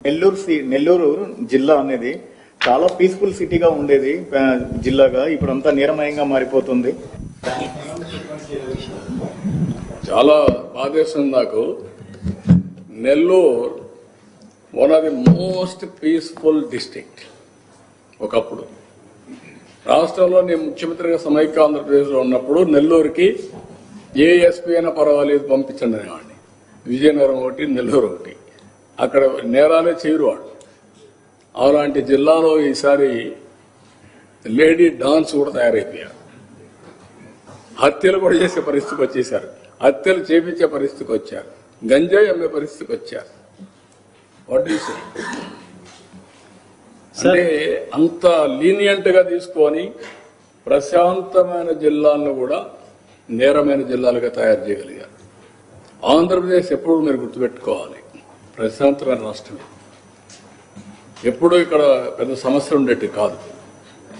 నెల్లూరు జిల్లా అనేది చాలా పీస్ఫుల్ సిటీగా ఉండేది జిల్లాగా, ఇప్పుడు అంతా నేరమయంగా మారిపోతుంది. చాలా బాధేస్తుంది నాకు. Nellore one of the most peaceful district. ఒకప్పుడు రాష్ట్రంలో నేను ముఖ్యమంత్రిగా సమైక్య ఆంధ్రప్రదేశ్లో ఉన్నప్పుడు నెల్లూరుకి ఏ ఎస్పీ అయినా పర్వాలేదు పంపించండి అనేవాడిని. విజయనగరం ఒకటి, నెల్లూరు ఒకటి. అక్కడ నేరాలే చేయరువాడు. అలాంటి జిల్లాలో ఈసారి లేడీ డాన్స్ కూడా తయారైపోయారు. హత్యలు కూడా చేసే పరిస్థితికి వచ్చేసారు. హత్యలు చేపించే పరిస్థితికి వచ్చారు. గంజాయి అమ్మే పరిస్థితికి వచ్చారు. What you say? అంటే అంత లీనియంట్ గా తీసుకొని ప్రశాంతమైన జిల్లాలను కూడా నేరమైన జిల్లాలుగా తయారు చేయగలిగారు. ఆంధ్రప్రదేశ్ ఎప్పుడు మీరు గుర్తుపెట్టుకోవాలి, ప్రశాంతమైన రాష్ట్రమే. ఎప్పుడూ ఇక్కడ పెద్ద సమస్య ఉండేది కాదు.